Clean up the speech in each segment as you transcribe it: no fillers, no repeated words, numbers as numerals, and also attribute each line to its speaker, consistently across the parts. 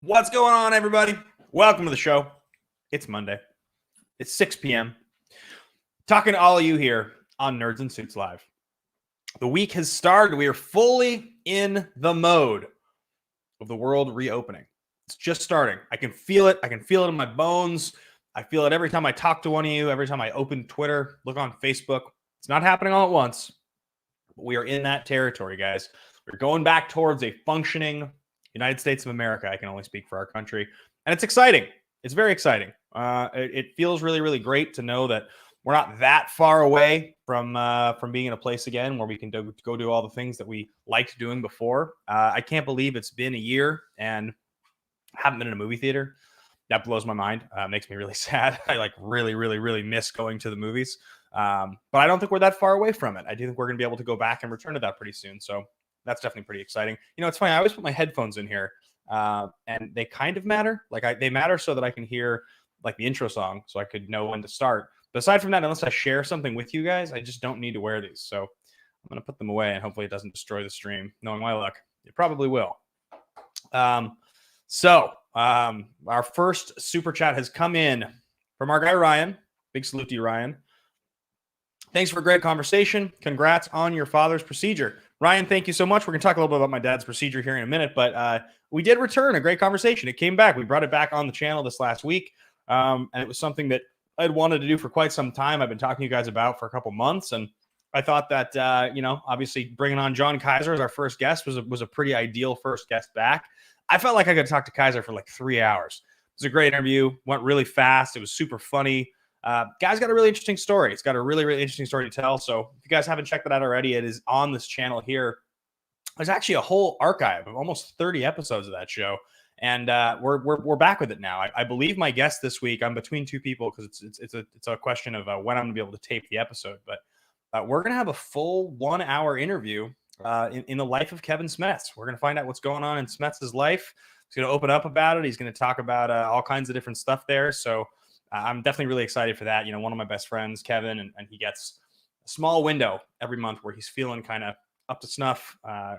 Speaker 1: What's going on, everybody? Welcome to the show. It's Monday. It's 6 p.m. Talking to all of you here on Nerds and Suits Live. The week has started. We are fully in the mode of the world reopening. It's just starting. I can feel it. I can feel it in my bones. I feel it every time I talk to one of you, every time I open Twitter, look on Facebook. It's not happening all at once, but we are in that territory, guys. We're going back towards a functioning United States of America. I can only speak for our country. And it's exciting. It's very exciting. It feels really, really great to know that we're not that far away from being in a place again where we can go do all the things that we liked doing before. I can't believe it's been a year and haven't been in a movie theater. That blows my mind. Makes me really sad. I really, really, really miss going to the movies. But I don't think we're that far away from it. I do think we're going to be able to go back and return to that pretty soon. So that's definitely pretty exciting. You know, it's funny. I always put my headphones in here, and they kind of matter. They matter so that I can hear like the intro song, so I could know when to start. But aside from that, unless I share something with you guys, I just don't need to wear these. So I'm going to put them away, and hopefully it doesn't destroy the stream. Knowing my luck, it probably will. Our first super chat has come in from our guy Ryan. Big salute to you, Ryan. Thanks for a great conversation. Congrats on your father's procedure. Ryan, thank you so much. We're going to talk a little bit about my dad's procedure here in a minute, but we did return a great conversation. It came back. We brought it back on the channel this last week, and it was something that I'd wanted to do for quite some time. I've been talking to you guys about for a couple months, and I thought that, obviously bringing on John Kaiser as our first guest was a pretty ideal first guest back. I felt like I could talk to Kaiser for like 3 hours. It was a great interview. Went really fast. It was super funny. Guy's got a really interesting story. It's got a really, really interesting story to tell. So if you guys haven't checked that out already, it is on this channel here. There's actually a whole archive of almost 30 episodes of that show. And we're back with it now. I believe my guest this week, I'm between two people because it's a question of when I'm going to be able to tape the episode. But we're going to have a full 1 hour interview in the life of Kevin Smets. We're going to find out what's going on in Smets' life. He's going to open up about it. He's going to talk about all kinds of different stuff there. So I'm definitely really excited for that. You know, one of my best friends, Kevin, and he gets a small window every month where he's feeling kind of up to snuff,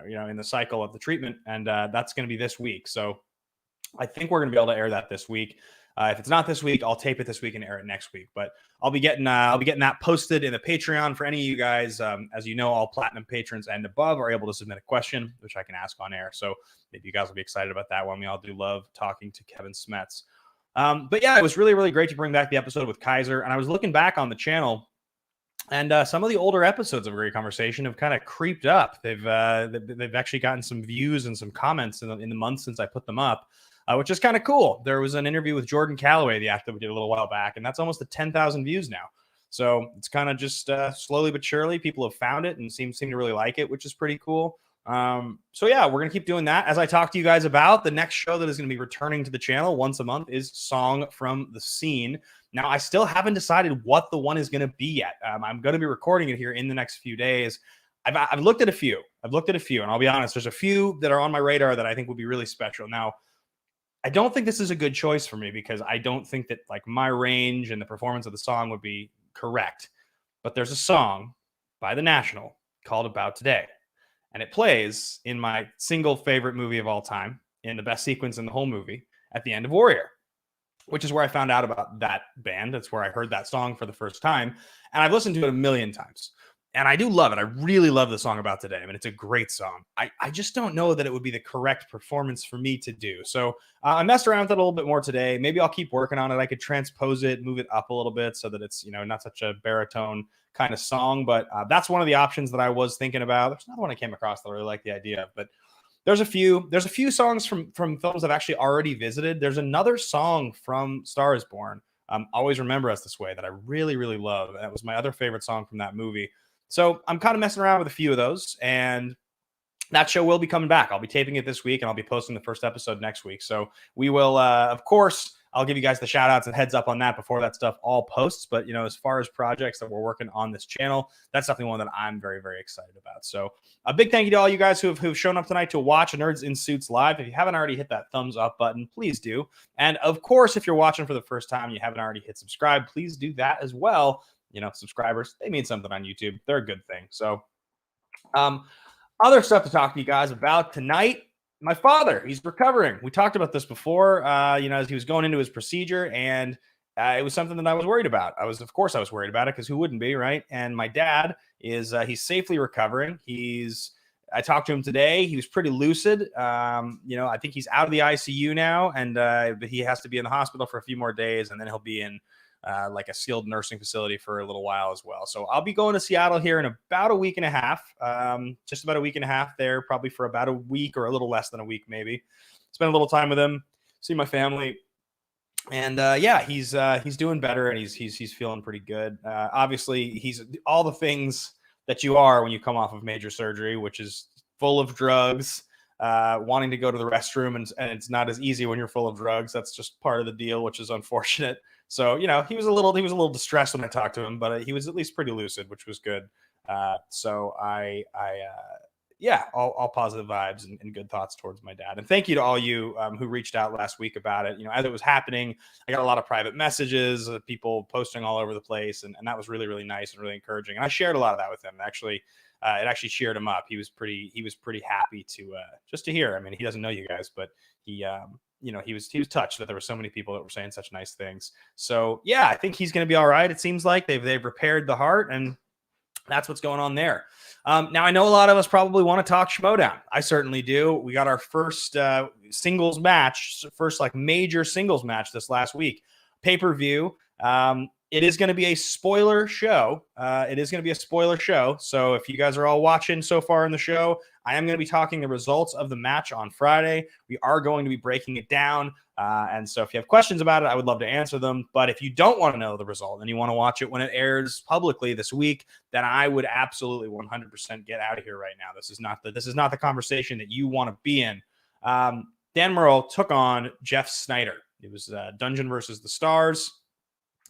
Speaker 1: in the cycle of the treatment. And that's going to be this week. So I think we're going to be able to air that this week. If it's not this week, I'll tape it this week and air it next week. But I'll be getting that posted in the Patreon for any of you guys. As you know, all platinum patrons and above are able to submit a question, which I can ask on air. So maybe you guys will be excited about that one. We all do love talking to Kevin Smets. But yeah, it was really, really great to bring back the episode with Kaiser. And I was looking back on the channel, and some of the older episodes of Great Conversation have kind of creeped up. They've actually gotten some views and some comments in the months since I put them up, which is kind of cool. There was an interview with Jordan Calloway, the actor we did a little while back, and that's almost at 10,000 views now. So it's kind of just slowly but surely people have found it and seem to really like it, which is pretty cool. So yeah, we're gonna keep doing that. As I talk to you guys about, the next show that is going to be returning to the channel once a month is Song from the Scene. Now, I still haven't decided what the one is going to be yet. I'm going to be recording it here in the next few days. I've looked at a few. And I'll be honest, there's a few that are on my radar that I think will be really special. Now, I don't think this is a good choice for me because I don't think that like my range and the performance of the song would be correct. But there's a song by The National called About Today. And it plays in my single favorite movie of all time, in the best sequence in the whole movie, at the end of Warrior, which is where I found out about that band. That's where I heard that song for the first time. And I've listened to it a million times. And I do love it. I really love the song About Today. I mean, it's a great song. I just don't know that it would be the correct performance for me to do. So I messed around with it a little bit more today. Maybe I'll keep working on it. I could transpose it, move it up a little bit so that it's, not such a baritone kind of song. But that's one of the options that I was thinking about. There's another one I came across that I really like the idea of. But there's a few songs from films I've actually already visited. There's another song from Star is Born, Always Remember Us This Way, that I really, really love. That was my other favorite song from that movie. So I'm kind of messing around with a few of those, and that show will be coming back. I'll be taping it this week, and I'll be posting the first episode next week. So we will, of course, I'll give you guys the shout outs and heads up on that before that stuff all posts. But, as far as projects that we're working on this channel, that's definitely one that I'm very, very excited about. So a big thank you to all you guys who've shown up tonight to watch Nerds in Suits live. If you haven't already hit that thumbs up button, please do. And of course, if you're watching for the first time and you haven't already hit subscribe, please do that as well. Subscribers, they mean something on YouTube. They're a good thing. So, other stuff to talk to you guys about tonight. My father, he's recovering. We talked about this before, as he was going into his procedure, and it was something that I was worried about. Of course I was worried about it, because who wouldn't be, right? And my dad he's safely recovering. I talked to him today. He was pretty lucid. I think he's out of the ICU now, and but he has to be in the hospital for a few more days, and then he'll be in like a skilled nursing facility for a little while as well. So I'll be going to Seattle here in about a week and a half, just about a week and a half there, probably for about a week or a little less than a week, maybe. Spend a little time with him, see my family. And he's doing better, and he's feeling pretty good. Obviously, he's all the things that you are when you come off of major surgery, which is full of drugs, wanting to go to the restroom, and it's not as easy when you're full of drugs. That's just part of the deal, which is unfortunate. So, he was a little distressed when I talked to him, but he was at least pretty lucid, which was good. So all positive vibes and good thoughts towards my dad. And thank you to all you who reached out last week about it. As it was happening, I got a lot of private messages, people posting all over the place, and that was really, really nice and really encouraging. And I shared a lot of that with him. Actually, it actually cheered him up. He was pretty happy to just to hear. I mean, he doesn't know you guys, but he was touched that there were so many people that were saying such nice things. So yeah, I think he's going to be all right. It seems like they've repaired the heart, and that's what's going on there. Now, I know a lot of us probably want to talk Schmodown. I certainly do. We got our first singles match, first like major singles match this last week. Pay-per-view. It is going to be a spoiler show. So if you guys are all watching so far in the show, I am going to be talking the results of the match on Friday. We are going to be breaking it down. And so if you have questions about it, I would love to answer them. But if you don't want to know the result and you want to watch it when it airs publicly this week, then I would absolutely 100% get out of here right now. This is not the conversation that you want to be in. Dan Murrell took on Jeff Snyder. It was Dungeon versus the Stars.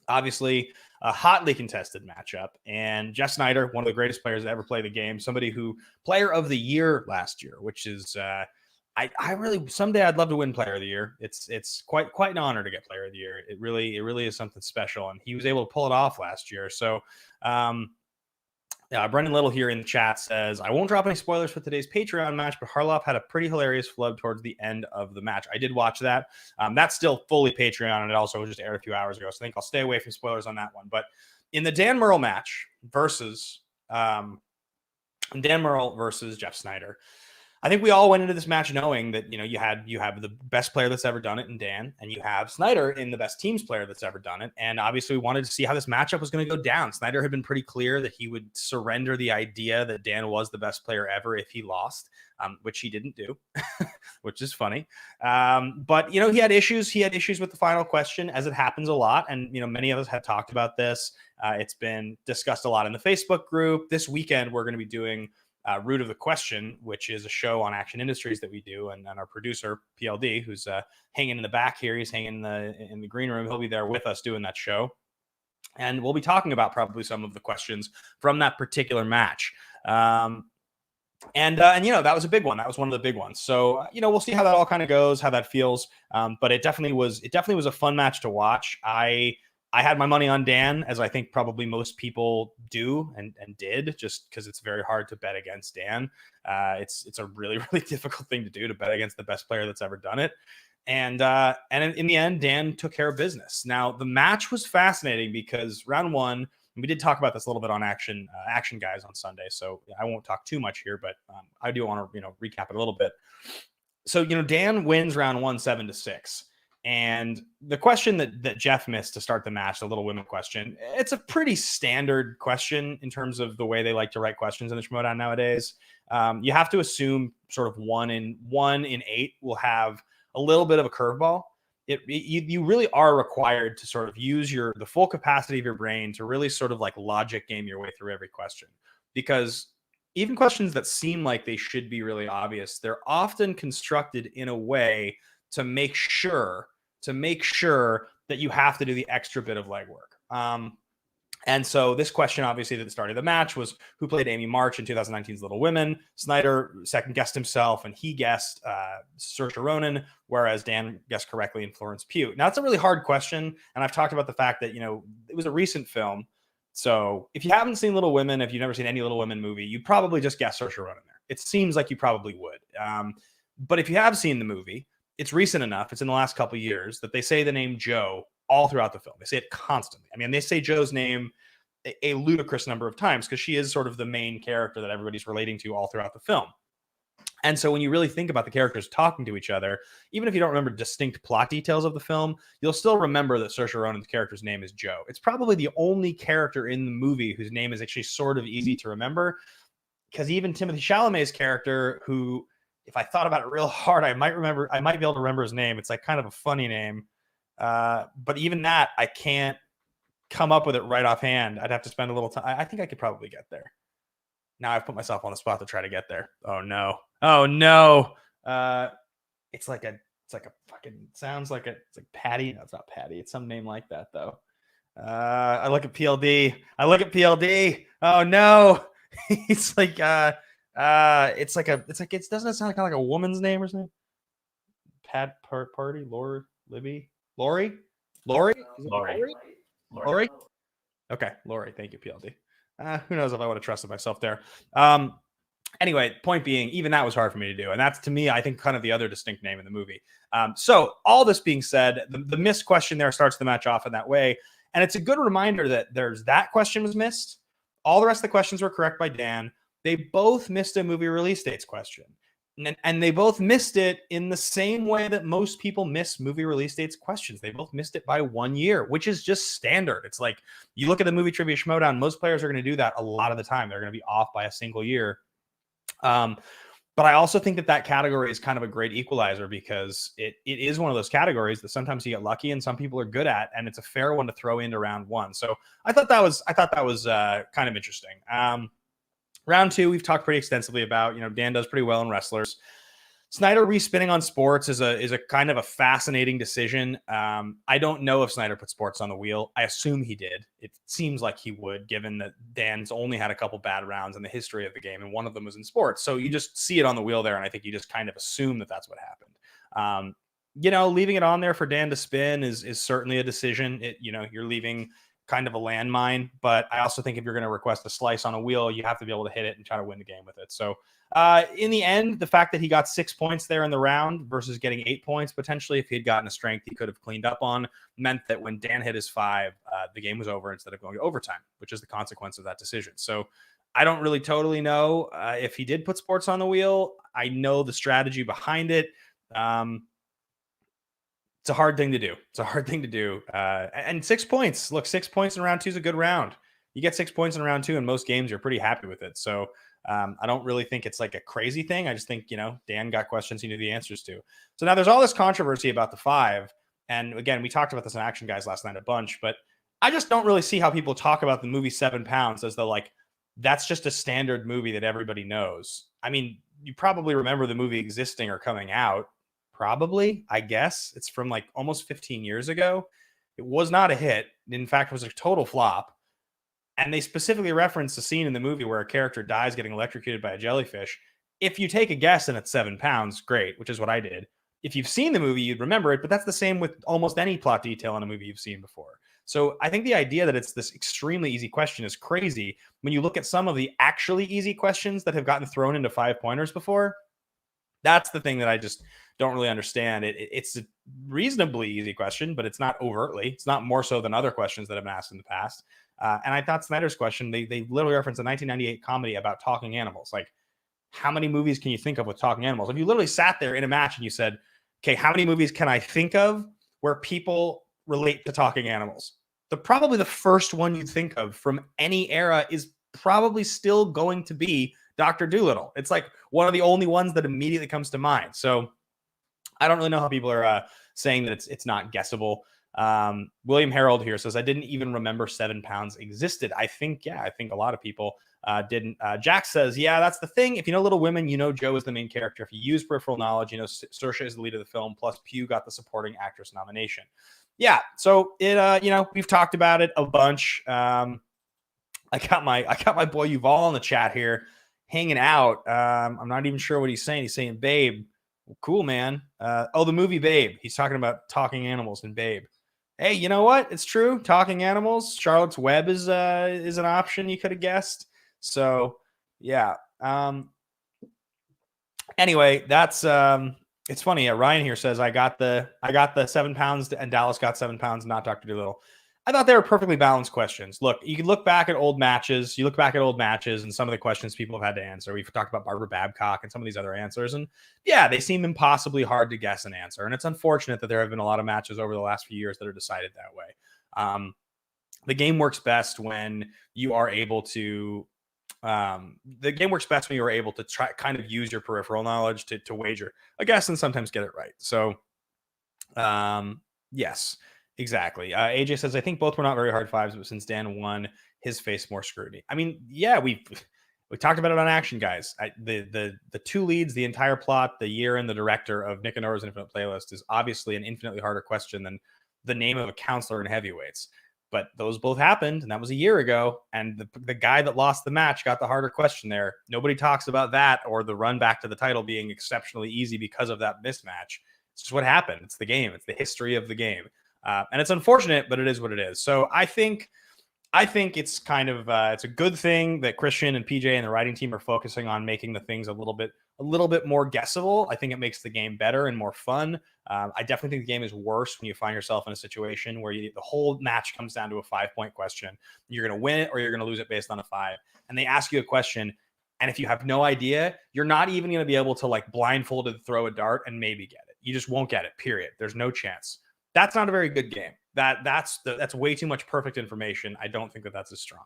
Speaker 1: Obviously, a hotly contested matchup. And Jeff Snyder, one of the greatest players to ever play the game, somebody who player of the year last year, which is I really someday I'd love to win player of the year. It's quite an honor to get player of the year. It really is something special, and he was able to pull it off last year. So Brendan Little here in the chat says, I won't drop any spoilers for today's Patreon match, but Harloff had a pretty hilarious flub towards the end of the match. I did watch that. That's still fully Patreon, and it also just aired a few hours ago, so I think I'll stay away from spoilers on that one. But in the Dan Murrell match versus Jeff Snyder, I think we all went into this match knowing that, you know, you have the best player that's ever done it in Dan, and you have Snyder in the best teams player that's ever done it. And obviously we wanted to see how this matchup was going to go down. Snyder had been pretty clear that he would surrender the idea that Dan was the best player ever if he lost, which he didn't do, which is funny. But, you know, he had issues. He had issues with the final question, as it happens a lot. And, you know, many of us have talked about this. It's been discussed a lot in the Facebook group. This weekend, we're going to be doing Root of the Question, which is a show on Action Industries that we do, and our producer PLD, who's hanging in the back here, he's hanging in the green room. He'll be there with us doing that show, and we'll be talking about probably some of the questions from that particular match. And you know, that was a big one. That was one of the big ones. So you know, we'll see how that all kind of goes, how that feels. But it definitely was a fun match to watch. I had my money on Dan, as I think probably most people do and did, just because it's very hard to bet against Dan. It's a really, really difficult thing to do, to bet against the best player that's ever done it. And in the end, Dan took care of business. Now, the match was fascinating because round one, we did talk about this a little bit on Action Guys on Sunday, so I won't talk too much here, but I do want to, you know, recap it a little bit. So, you know, Dan wins round one 7-6. And the question that Jeff missed to start the match, the Little Women question, it's a pretty standard question in terms of the way they like to write questions in the Schmoedown nowadays. You have to assume sort of one in 8 will have a little bit of a curveball. You really are required to sort of use the full capacity of your brain to really sort of like logic game your way through every question, because even questions that seem like they should be really obvious, they're often constructed in a way to make sure that you have to do the extra bit of legwork. And so this question, obviously, that started the match was who played Amy March in 2019's Little Women. Snyder second guessed himself, and he guessed Saoirse Ronan, whereas Dan guessed correctly in Florence Pugh. Now, it's a really hard question, and I've talked about the fact that, you know, it was a recent film. So if you haven't seen Little Women, if you've never seen any Little Women movie, you probably just guess Saoirse Ronan there. It seems like you probably would. But if you have seen the movie, it's recent enough, it's in the last couple of years, that they say the name Joe all throughout the film. They say it constantly. I mean, they say Joe's name a ludicrous number of times because she is sort of the main character that everybody's relating to all throughout the film. And so when you really think about the characters talking to each other, even if you don't remember distinct plot details of the film, you'll still remember that Saoirse Ronan's character's name is Joe. It's probably the only character in the movie whose name is actually sort of easy to remember, because even Timothée Chalamet's character, who, if I thought about it real hard, I might be able to remember his name. It's like kind of a funny name. But even that, I can't come up with it right offhand. I'd have to spend a little time. I think I could probably get there. Now I've put myself on the spot to try to get there. Oh no. It's like a fucking, sounds like it's like Patty. No, it's not Patty. It's some name like that though. I look at PLD. Oh no. It's like, it doesn't it sound kind of like a woman's name or something? Party, Lori. Okay, Lori. Thank you, PLD. Who knows if I would have trusted myself there. Anyway, point being, even that was hard for me to do, and that's, to me, I think, kind of the other distinct name in the movie. So all this being said, the missed question there starts the match off in that way, and it's a good reminder that that question was missed. All the rest of the questions were correct by Dan. They both missed a movie release dates question. And they both missed it in the same way that most people miss movie release dates questions. They both missed it by 1 year, which is just standard. It's like, you look at the Movie Trivia Schmoedown, most players are going to do that a lot of the time. They're going to be off by a single year. But I also think that category is kind of a great equalizer, because it is one of those categories that sometimes you get lucky and some people are good at, and it's a fair one to throw into round one. So I thought that was kind of interesting. Round two, we've talked pretty extensively about. You know, Dan does pretty well in wrestlers. Snyder respinning on sports is a kind of a fascinating decision. I don't know if Snyder put sports on the wheel. I assume he did. It seems like he would, given that Dan's only had a couple bad rounds in the history of the game, and one of them was in sports. So you just see it on the wheel there, and I think you just kind of assume that that's what happened. You know, leaving it on there for Dan to spin is certainly a decision. You're leaving kind of a landmine, but I also think if you're going to request a slice on a wheel, you have to be able to hit it and try to win the game with it. So in the end, the fact that he got 6 points there in the round versus getting 8 points, potentially, if he had gotten a strength he could have cleaned up on, meant that when Dan hit his 5, the game was over instead of going to overtime, which is the consequence of that decision. So I don't really totally know if he did put sports on the wheel. I know the strategy behind it. It's a hard thing to do. It's a hard thing to do. And 6 points. Look, 6 points in round two is a good round. You get 6 points in round two in most games, you're pretty happy with it. So I don't really think it's like a crazy thing. I just think, Dan got questions he knew the answers to. So now there's all this controversy about the 5. And again, we talked about this in Action Guys last night a bunch, but I just don't really see how people talk about the movie 7 Pounds as though like that's just a standard movie that everybody knows. I mean, you probably remember the movie existing or coming out. Probably, I guess. It's from like almost 15 years ago. It was not a hit. In fact, it was a total flop. And they specifically referenced a scene in the movie where a character dies getting electrocuted by a jellyfish. If you take a guess and it's 7 pounds, great, which is what I did. If you've seen the movie, you'd remember it, but that's the same with almost any plot detail in a movie you've seen before. So I think the idea that it's this extremely easy question is crazy when you look at some of the actually easy questions that have gotten thrown into 5-pointers before. That's the thing that I just don't really understand. It's a reasonably easy question, but it's not overtly. It's not more so than other questions that have been asked in the past. And I thought Snyder's question, they literally referenced a 1998 comedy about talking animals. Like, how many movies can you think of with talking animals? If you literally sat there in a match and you said, okay, how many movies can I think of where people relate to talking animals? Probably the first one you'd think of from any era is probably still going to be Dr. Dolittle. It's like one of the only ones that immediately comes to mind. So I don't really know how people are saying that it's not guessable. William Harold here says, I didn't even remember 7 pounds existed. I think a lot of people didn't. Jack says, yeah, that's the thing. If you know Little Women, you know Joe is the main character. If you use peripheral knowledge, you know Saoirse is the lead of the film, plus Pugh got the supporting actress nomination. Yeah, so it we've talked about it a bunch. I got my boy Yuval in the chat here hanging out. I'm not even sure what he's saying. He's saying Babe. Well, cool, man. The movie Babe. He's talking about talking animals in Babe. Hey, you know what? It's true. Talking animals. Charlotte's Web is an option you could have guessed. So yeah. Anyway, that's it's funny. Ryan here says I got the 7 pounds and Dallas got 7 pounds, not Dr. Dolittle. I thought they were perfectly balanced questions. Look, you can look back at old matches. You look back at old matches and some of the questions people have had to answer. We've talked about Barbara Babcock and some of these other answers. And yeah, they seem impossibly hard to guess and answer. And it's unfortunate that there have been a lot of matches over the last few years that are decided that way. The game works best when you are able to try kind of use your peripheral knowledge to wager a guess and sometimes get it right. So yes. Exactly. AJ says, I think both were not very hard 5s, but since Dan won, his face more scrutiny. I mean, yeah, we talked about it on Action Guys. The 2 leads, the entire plot, the year, and the director of Nick and Nora's Infinite Playlist is obviously an infinitely harder question than the name of a counselor in heavyweights. But those both happened, and that was a year ago. And the guy that lost the match got the harder question there. Nobody talks about that or the run back to the title being exceptionally easy because of that mismatch. It's just what happened. It's the game. It's the history of the game. And it's unfortunate, but it is what it is. So I think it's kind of it's a good thing that Christian and PJ and the writing team are focusing on making the things a little bit more guessable. I think it makes the game better and more fun. I definitely think the game is worse when you find yourself in a situation where the whole match comes down to a 5-point question. You're going to win it or you're going to lose it based on a 5. And they ask you a question, and if you have no idea, you're not even going to be able to like blindfolded throw a dart and maybe get it. You just won't get it. Period. There's no chance. That's not a very good game. That's way too much perfect information. I don't think that's as strong.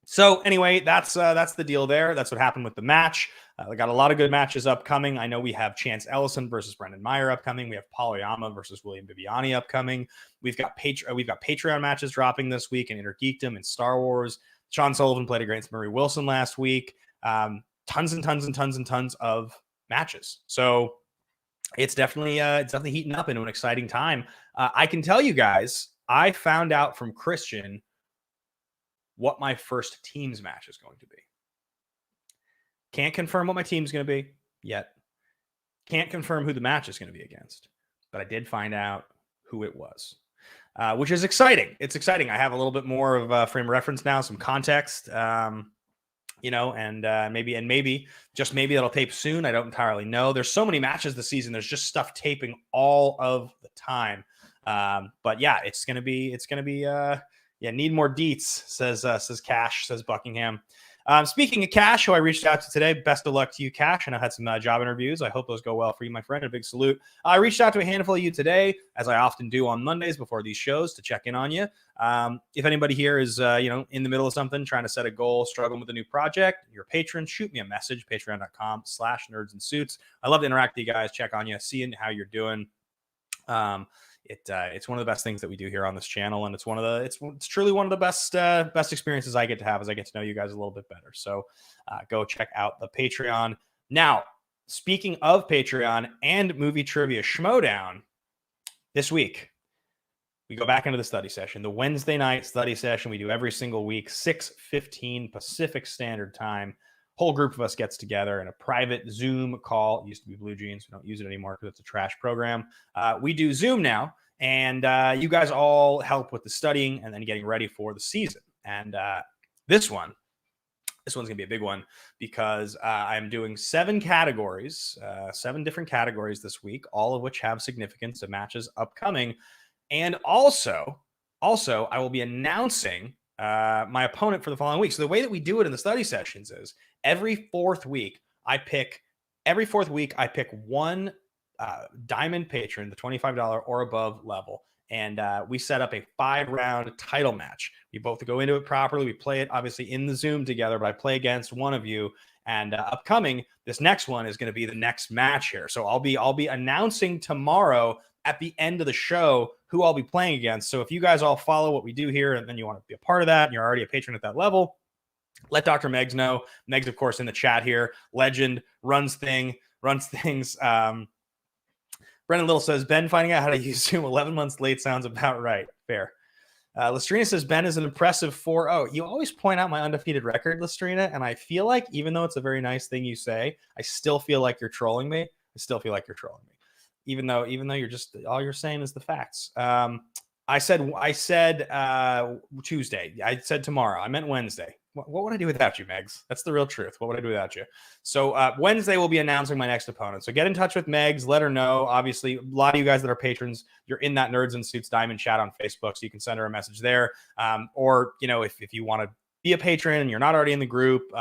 Speaker 1: So anyway, that's the deal there. That's what happened with the match. We got a lot of good matches upcoming. I know we have Chance Ellison versus Brendan Meyer upcoming. We have Paul Oyama versus William Bibiani upcoming. We've got Patreon matches dropping this week in Inner Geekdom and Star Wars. Sean Sullivan played against Murray Wilson last week. Tons and tons and tons and tons of matches. So it's definitely heating up into an exciting time. I can tell you guys, I found out from Christian what my first teams match is going to be. Can't confirm what my team's going to be yet. Can't confirm who the match is going to be against, but I did find out who it was, which is exciting. It's exciting. I have a little bit more of a frame of reference now, some context. Maybe that'll tape soon. I don't entirely know. There's so many matches this season. There's just stuff taping all of the time. But yeah, it's gonna be Yeah, need more deets, says Cash, says Buckingham. Speaking of Cash, who I reached out to today, best of luck to you, Cash. And I had some job interviews. I hope those go well for you, my friend. A big salute. I reached out to a handful of you today, as I often do on Mondays before these shows, to check in on you. If anybody here is, in the middle of something, trying to set a goal, struggling with a new project, you're a patron, shoot me a message, patreon.com/nerdsandsuits. I love to interact with you guys, check on you, seeing how you're doing. It's one of the best things that we do here on this channel, and it's truly one of the best experiences I get to have, as I get to know you guys a little bit better. So go check out the Patreon. Now, speaking of Patreon and movie trivia schmodown, this week we go back into the study session, the Wednesday night study session we do every single week, 6:15 Pacific Standard Time. Whole group of us gets together in a private Zoom call. It used to be Blue Jeans. We don't use it anymore because it's a trash program. We do Zoom now, and you guys all help with the studying and then getting ready for the season. And this one's going to be a big one, because I'm doing 7 categories, 7 different categories this week, all of which have significance of matches upcoming. And also I will be announcing my opponent for the following week. So the way that we do it in the study sessions is every fourth week I pick one diamond patron, the $25 or above level, and we set up a 5-round title match. We both go into it properly. We play it obviously in the Zoom together, but I play against one of you. And upcoming, this next one is going to be the next match here. So I'll be announcing tomorrow at the end of the show who I'll be playing against. So if you guys all follow what we do here, and then you want to be a part of that, and you're already a patron at that level, let Dr. Megs know. Megs, of course, in the chat here. Legend, runs things. Brendan Little says, Ben finding out how to use Zoom 11 months late sounds about right. Fair. Listrina says, Ben is an impressive 4-0. You always point out my undefeated record, Listrina, and I feel like, even though it's a very nice thing you say, I still feel like you're trolling me. Even though you're just, all you're saying is the facts. I said Tuesday. I said tomorrow. I meant Wednesday. What would I do without you, Megs? That's the real truth. What would I do without you? So Wednesday we'll be announcing my next opponent. So get in touch with Megs. Let her know. Obviously, a lot of you guys that are patrons, you're in that Nerds and Suits Diamond chat on Facebook, so you can send her a message there. Or if you want to be a patron and you're not already in the group,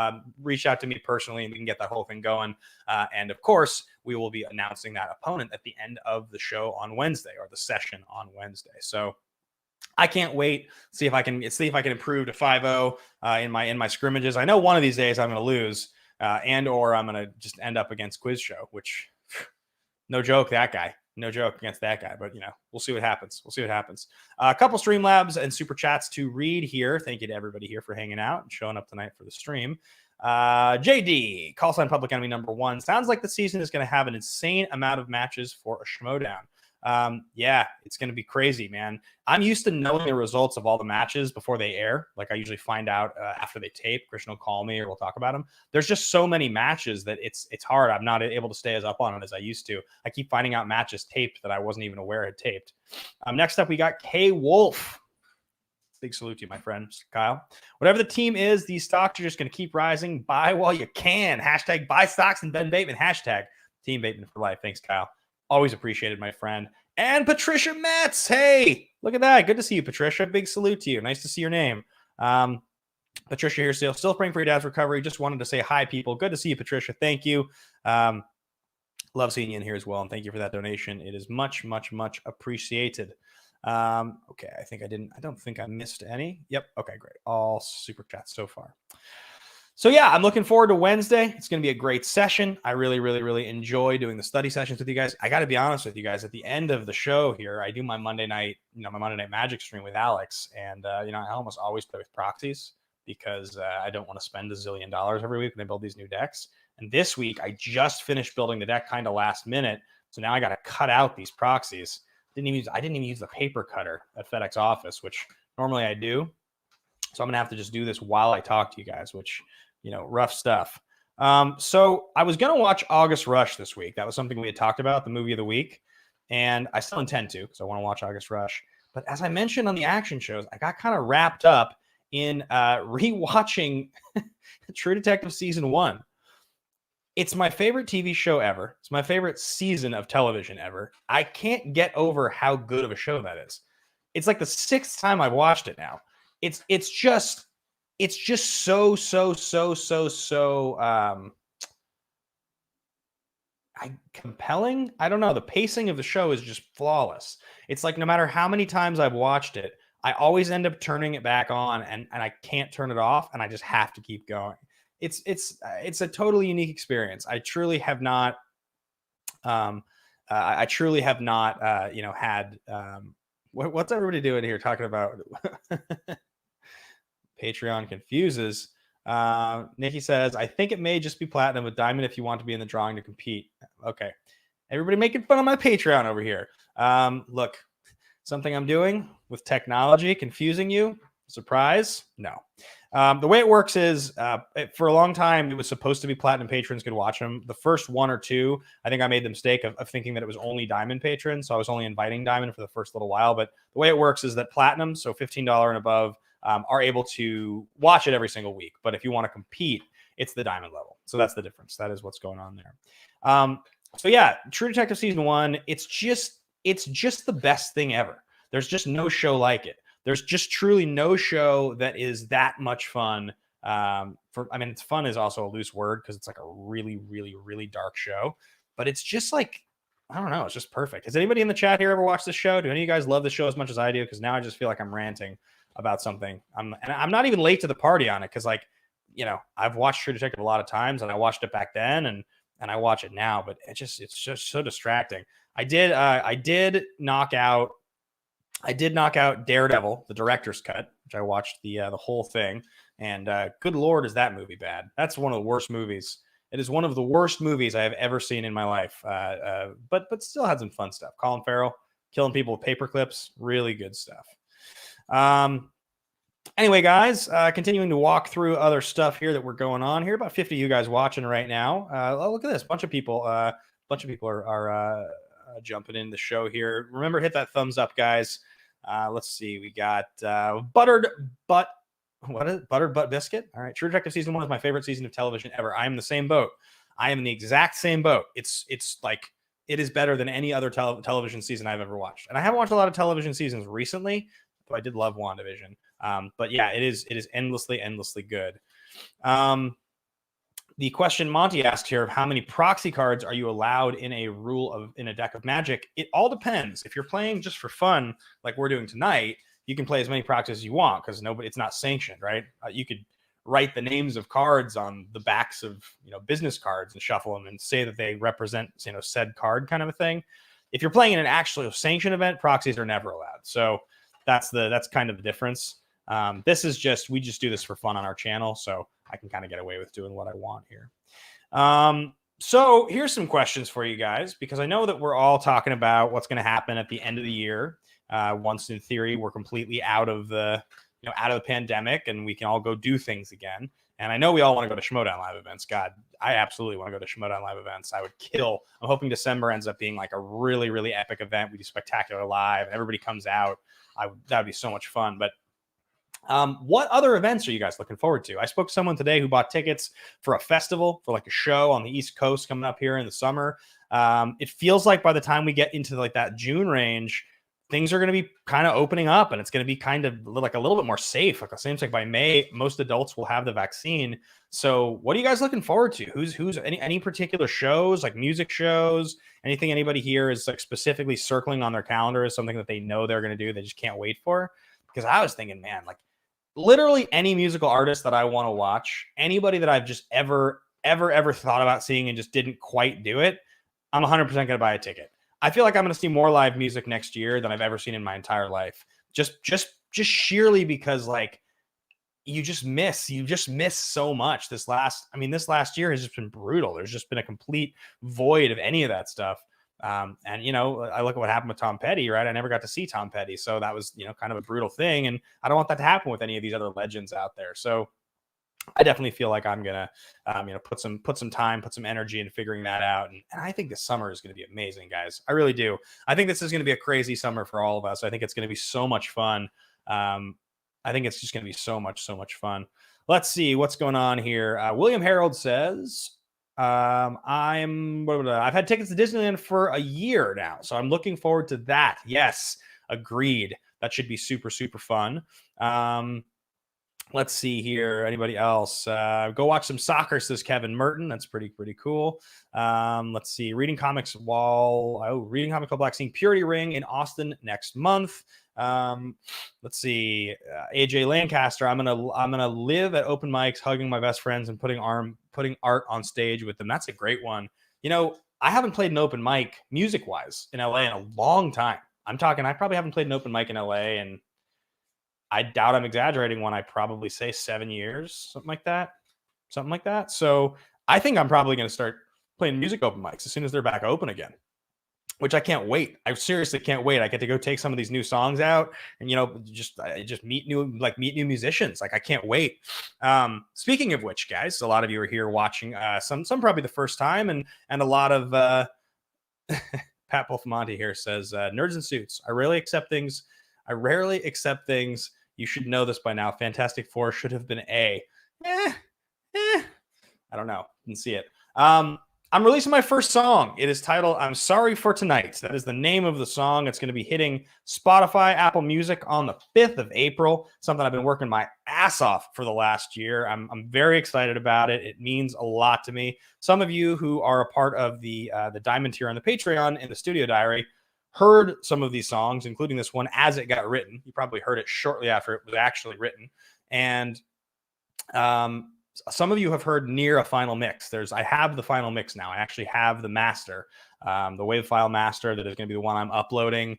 Speaker 1: reach out to me personally, and we can get that whole thing going. And of course, we will be announcing that opponent at the end of the show on Wednesday, or the session on Wednesday. So I can't wait. See if I can improve to 5-0 in my scrimmages. I know one of these days I'm going to lose, or I'm going to just end up against Quiz Show, which no joke, that guy. No joke against that guy, but we'll see what happens. A couple Streamlabs and super chats to read here. Thank you to everybody here for hanging out and showing up tonight for the stream. JD, call sign Public Enemy #1. Sounds like the season is going to have an insane amount of matches for a schmodown. Yeah, it's going to be crazy, man. I'm used to knowing the results of all the matches before they air. Like, I usually find out after they tape. Christian will call me, or we'll talk about them. There's just so many matches that it's hard. I'm not able to stay as up on it as I used to. I keep finding out matches taped that I wasn't even aware had taped. Next up, we got K Wolf. Big salute to you, my friend, Kyle. Whatever the team is, these stocks are just going to keep rising. Buy while you can. Hashtag buy stocks and Ben Bateman. Hashtag Team Bateman for life. Thanks, Kyle. Always appreciated, my friend. And Patricia Metz. Hey, look at that. Good to see you, Patricia. Big salute to you. Nice to see your name. Patricia here, still praying for your dad's recovery. Just wanted to say hi, people. Good to see you, Patricia. Thank you. Love seeing you in here as well. And thank you for that donation. It is much, much, much appreciated. Okay, I don't think I missed any. Yep. Okay, great. All super chats so far. So yeah, I'm looking forward to Wednesday. It's going to be a great session. I really, really, really enjoy doing the study sessions with you guys. I got to be honest with you guys. At the end of the show here, I do my Monday night Magic stream with Alex, and I almost always play with proxies because I don't want to spend $1 zillion every week when I build these new decks. And this week, I just finished building the deck kind of last minute, so now I got to cut out these proxies. I didn't even use the paper cutter at FedEx office, which normally I do. So I'm gonna have to just do this while I talk to you guys, which, rough stuff. So I was gonna watch August Rush this week. That was something we had talked about, the movie of the week, and I still intend to, because I want to watch August Rush. But as I mentioned on the action shows, I got kind of wrapped up in rewatching True Detective season 1. It's my favorite TV show ever. It's my favorite season of television ever. I can't get over how good of a show that is. It's like the 6th time I've watched it now. it's just so compelling. I don't know. The pacing of the show is just flawless. It's like no matter how many times I've watched it, I always end up turning it back on, and I can't turn it off, and I just have to keep going. It's a totally unique experience. I truly have not I truly have not had what's everybody doing here talking about Patreon confuses. Nikki says, I think it may just be platinum with diamond if you want to be in the drawing to compete. Okay. Everybody making fun of my Patreon over here. Look, something I'm doing with technology confusing you. Surprise? No. The way it works is for a long time, it was supposed to be platinum patrons could watch them. The first one or two, I think I made the mistake of thinking that it was only diamond patrons. So I was only inviting diamond for the first little while. But the way it works is that platinum, so $15 and above, are able to watch it every single week. But if you want to compete, it's the diamond level. So that's the difference. That is what's going on there. So yeah, True Detective season 1, it's just the best thing ever. There's just no show like it. There's just truly no show that is that much fun. It's fun is also a loose word because it's like a really, really, really dark show. But it's just like, I don't know, it's just perfect. Has anybody in the chat here ever watched this show? Do any of you guys love the show as much as I do? Because now I just feel like I'm ranting about something. And I'm not even late to the party on it because, like, I've watched True Detective a lot of times, and I watched it back then, and I watch it now. But it's just so distracting. I did knock out Daredevil, the director's cut, which I watched the whole thing. And good Lord, is that movie bad? That's one of the worst movies. It is one of the worst movies I have ever seen in my life. But still had some fun stuff. Colin Farrell killing people with paper clips, really good stuff. Anyway, guys, continuing to walk through other stuff here that we're going on here. About 50 of you guys watching right now. Look at this. A bunch of people are jumping in the show here. Remember, hit that thumbs up, guys. Let's see. We got Buttered Butt Biscuit. All right. True Detective season 1 is my favorite season of television ever. I am the same boat. I am in the exact same boat. It's like, it is better than any other television season I've ever watched. And I haven't watched a lot of television seasons recently, though I did love WandaVision. But yeah, it is endlessly good. The question Monty asked here of how many proxy cards are you allowed in a deck of Magic? It all depends. If you're playing just for fun, like we're doing tonight, you can play as many proxies as you want because it's not sanctioned, right? You could write the names of cards on the backs of business cards and shuffle them and say that they represent said card, kind of a thing. If you're playing in an actual sanctioned event, proxies are never allowed. So that's kind of the difference. This is we just do this for fun on our channel, so I can kind of get away with doing what I want here. So here's some questions for you guys, because I know that we're all talking about what's going to happen at the end of the year. Once in theory, we're completely out of the pandemic and we can all go do things again. And I know we all want to go to Schmodown live events. God, I absolutely want to go to Schmodown live events. I would kill. I'm hoping December ends up being like a really, really epic event. We do Spectacular Live and everybody comes out. That would be so much fun. But what other events are you guys looking forward to? I spoke to someone today who bought tickets for a festival, for like a show on the East Coast coming up here in the summer. It feels like by the time we get into like that June range, things are going to be kind of opening up, and it's going to be kind of like a little bit more safe. Like it seems like by May, most adults will have the vaccine. So what are you guys looking forward to? Who's any particular shows, like music shows, anything anybody here is like specifically circling on their calendar as something that they know they're going to do, they just can't wait for? Because I was thinking, man, like literally any musical artist that I want to watch, anybody that I've just ever thought about seeing and just didn't quite do it, I'm 100% going to buy a ticket. I feel like I'm going to see more live music next year than I've ever seen in my entire life. Just sheerly because like you just miss so much. This last year has just been brutal. There's just been a complete void of any of that stuff. And I look at what happened with Tom Petty, right? I never got to see Tom Petty. So that was, kind of a brutal thing. And I don't want that to happen with any of these other legends out there. So I definitely feel like I'm going to, put some time, put some energy into figuring that out. And I think this summer is going to be amazing, guys. I really do. I think this is going to be a crazy summer for all of us. I think it's going to be so much fun. I think it's just going to be so much fun. Let's see what's going on here. William Harold says, I've had tickets to Disneyland for a year now, so I'm looking forward to that. Yes, agreed. That should be super fun. Let's see here. Anybody else? Go watch some soccer, says Kevin Merton. That's pretty cool. Let's see. Reading comics reading comics while black, seeing Purity Ring in Austin next month. Let's see. AJ Lancaster. I'm gonna live at open mics, hugging my best friends and putting art on stage with them. That's a great one. You know, I haven't played an open mic music wise in LA in a long time. I'm talking. I probably haven't played an open mic in LA and I doubt I'm exaggerating when I probably say 7 years, something like that. So I think I'm probably going to start playing music open mics as soon as they're back open again, which I can't wait. I seriously can't wait. I get to go take some of these new songs out and, just meet new musicians. Like, I can't wait. Speaking of which, guys, a lot of you are here watching, some probably the first time, and a lot of, Pat Polfamonte here says, nerds in suits. I rarely accept things. You should know this by now. Fantastic Four should have been A. I don't know. Didn't see it. I'm releasing my first song. It is titled I'm Sorry for Tonight. That is the name of the song. It's going to be hitting Spotify, Apple Music on the 5th of April, something I've been working my ass off for the last year. I'm very excited about it. It means a lot to me. Some of you who are a part of the Diamond tier on the Patreon in the Studio Diary heard some of these songs, including this one, as it got written. You probably heard it shortly after it was actually written. And some of you have heard near a final mix. I have the final mix now. I actually have the master, the WAV file master that is going to be the one I'm uploading.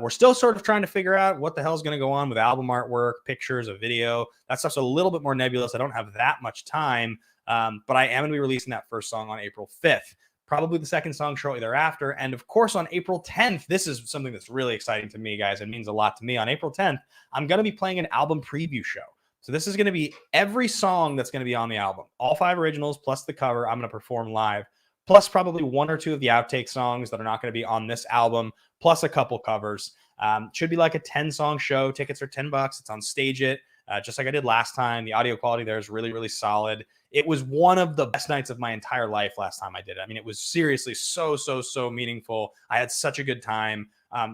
Speaker 1: We're still sort of trying to figure out what the hell is going to go on with album artwork, pictures, a video. That stuff's a little bit more nebulous. I don't have that much time, but I am going to be releasing that first song on April 5th. Probably the second song shortly thereafter. And of course, on April 10th, this is something that's really exciting to me, guys. It means a lot to me. On April 10th, I'm going to be playing an album preview show. So this is going to be every song that's going to be on the album. All 5 originals plus the cover I'm going to perform live, plus probably 1 or 2 of the outtake songs that are not going to be on this album, plus a couple covers. Should be like a 10-song show. Tickets are $10. It's on Stage It, just like I did last time. The audio quality there is really, really solid. It was one of the best nights of my entire life last time I did it. I mean, it was seriously so meaningful. I had such a good time.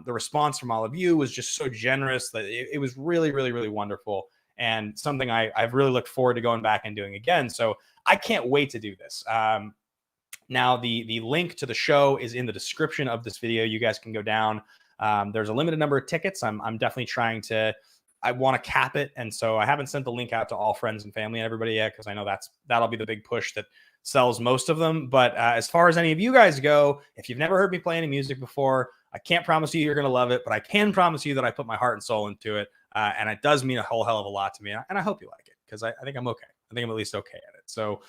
Speaker 1: The response from all of you was just so generous that it was really, really, really wonderful, and something I've really looked forward to going back and doing again. So I can't wait to do this. Now, the link to the show is in the description of this video. You guys can go down. There's a limited number of tickets. I'm definitely trying to I want to cap it. And so I haven't sent the link out to all friends and family and everybody yet, because I know that'll be the big push that sells most of them. But as far as any of you guys go, if you've never heard me play any music before, I can't promise you you're going to love it, but I can promise you that I put my heart and soul into it. And it does mean a whole hell of a lot to me. And I hope you like it, because I think I'm okay. I think I'm at least okay at it. So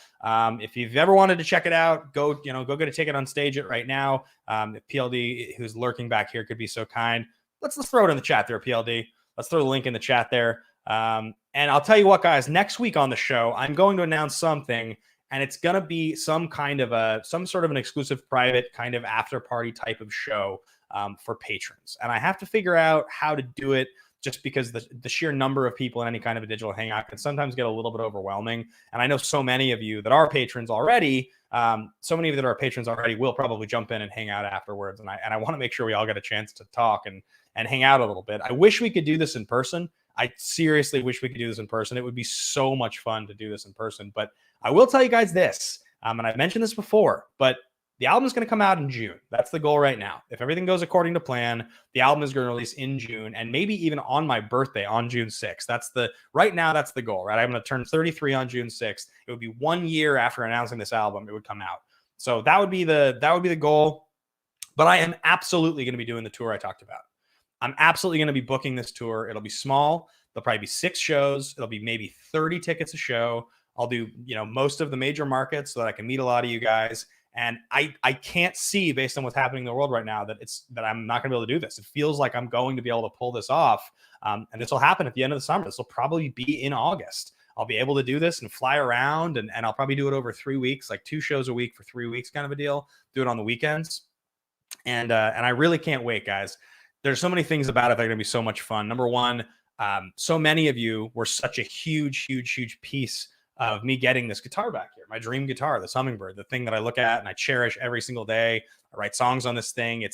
Speaker 1: if you've ever wanted to check it out, go get a ticket on Stage It right now. If PLD, who's lurking back here, could be so kind, let's throw it in the chat there, PLD. Let's throw the link in the chat there. And I'll tell you what, guys, next week on the show, I'm going to announce something, and it's going to be some sort of an exclusive private kind of after party type of show for patrons. And I have to figure out how to do it, just because the sheer number of people in any kind of a digital hangout can sometimes get a little bit overwhelming. And I know so many of you that are patrons already, will probably jump in and hang out afterwards. And I want to make sure we all get a chance to talk and hang out a little bit. I wish we could do this in person. I seriously wish we could do this in person. It would be so much fun to do this in person. But I will tell you guys this, and I've mentioned this before, but the album is going to come out in June. That's the goal right now. If everything goes according to plan, the album is going to release in June, and maybe even on my birthday on June 6th. Right now, that's the goal, right? I'm going to turn 33 on June 6th. It would be 1 year after announcing this album, it would come out. So that would be the goal. But I am absolutely going to be doing the tour I talked about. I'm absolutely going to be booking this tour. It'll be small. There'll probably be 6 shows. It'll be maybe 30 tickets a show. I'll do, most of the major markets so that I can meet a lot of you guys. And I can't see, based on what's happening in the world right now, that I'm not going to be able to do this. It feels like I'm going to be able to pull this off. And this will happen at the end of the summer. This will probably be in August. I'll be able to do this and fly around, and I'll probably do it over 3 weeks, like 2 shows a week for 3 weeks kind of a deal. Do it on the weekends. And I really can't wait, guys. There's so many things about it that are going to be so much fun. Number one, so many of you were such a huge piece of me getting this guitar back here, my dream guitar, this Hummingbird, the thing that I look at and I cherish every single day. I write songs on this thing.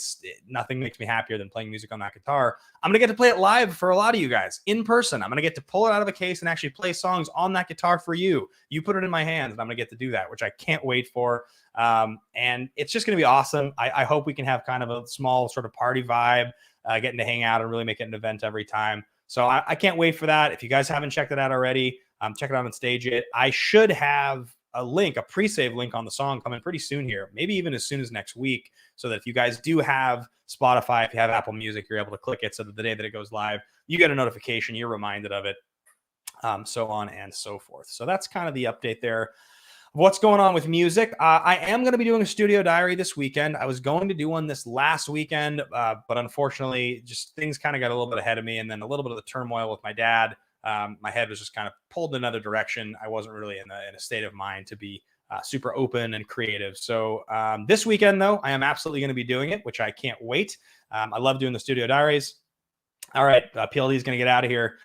Speaker 1: Nothing makes me happier than playing music on that guitar. I'm going to get to play it live for a lot of you guys in person. I'm going to get to pull it out of a case and actually play songs on that guitar for you. You put it in my hands and I'm going to get to do that, which I can't wait for. And it's just going to be awesome. I hope we can have kind of a small sort of party vibe, getting to hang out and really make it an event every time. So I can't wait for that. If you guys haven't checked it out already, check it out on Stage It. I should have a link, a pre-save link on the song coming pretty soon here, maybe even as soon as next week, so that if you guys do have Spotify, if you have Apple Music, you're able to click it so that the day that it goes live, you get a notification, you're reminded of it, so on and so forth. So that's kind of the update there. What's going on with music? I am going to be doing a studio diary this weekend. I was going to do one this last weekend, but unfortunately, just things kind of got a little bit ahead of me, and then a little bit of the turmoil with my dad. My head was just kind of pulled in another direction. I wasn't really in a state of mind to be super open and creative. So this weekend, though, I am absolutely going to be doing it, which I can't wait. I love doing the studio diaries. All right, PLD is going to get out of here.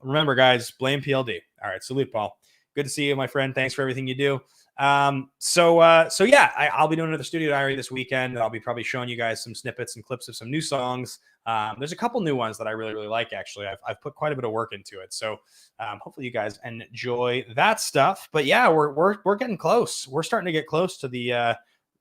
Speaker 1: Remember, guys, blame PLD. All right, salute, Paul. Good to see you, my friend. Thanks for everything you do. So yeah, I'll be doing another studio diary this weekend. I'll be probably showing you guys some snippets and clips of some new songs. There's a couple new ones that I really, really like, actually. I've put quite a bit of work into it. So hopefully you guys enjoy that stuff. But yeah, we're getting close. We're starting to get close to the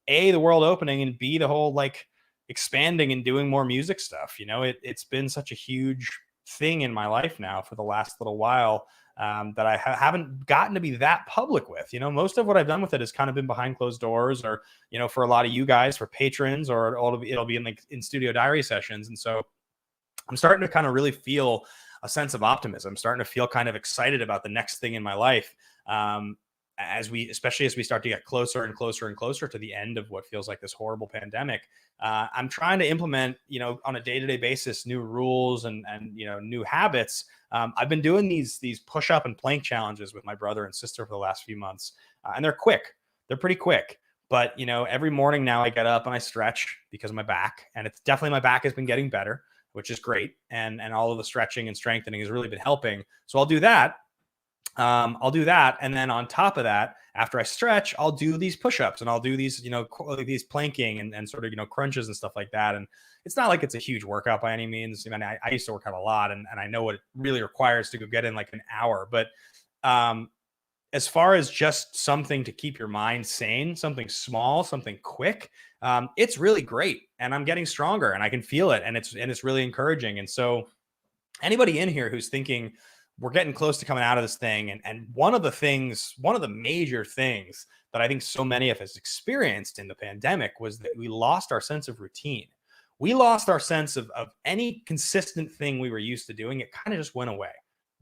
Speaker 1: the world opening, and B, the whole like expanding and doing more music stuff. You know, it's been such a huge thing in my life now for the last little while. That I haven't gotten to be that public with. You know, most of what I've done with it has kind of been behind closed doors, or, you know, for a lot of you guys, for patrons, or it'll be in like in studio diary sessions. And so I'm starting to kind of really feel a sense of optimism, starting to feel kind of excited about the next thing in my life. Especially as we start to get closer and closer and closer to the end of what feels like this horrible pandemic. I'm trying to implement, you know, on a day-to-day basis, new rules and you know, new habits. I've been doing these push-up and plank challenges with my brother and sister for the last few months, and they're quick. They're pretty quick. But, you know, every morning now I get up and I stretch because of my back, and it's definitely, my back has been getting better, which is great. And all of the stretching and strengthening has really been helping. So I'll do that. And then on top of that, after I stretch, I'll do these push-ups and I'll do these, you know, these planking and sort of, you know, crunches and stuff like that. And it's not like it's a huge workout by any means. I mean, I used to work out a lot, and I know what it really requires to go get in like an hour. But as far as just something to keep your mind sane, something small, something quick, it's really great. And I'm getting stronger and I can feel it. And it's really encouraging. And so anybody in here who's thinking, we're getting close to coming out of this thing. And one of the major things that I think so many of us experienced in the pandemic was that we lost our sense of routine. We lost our sense of any consistent thing we were used to doing. It kind of just went away.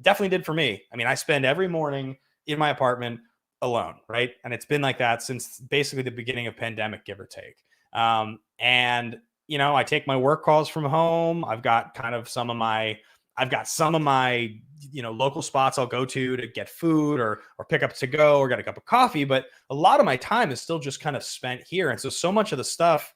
Speaker 1: Definitely did for me. I mean, I spend every morning in my apartment alone, right? And it's been like that since basically the beginning of pandemic, give or take. And, you know, I take my work calls from home. I've got some of my, you know, local spots I'll go to get food or pick up to go or get a cup of coffee. But a lot of my time is still just kind of spent here. And so much of the stuff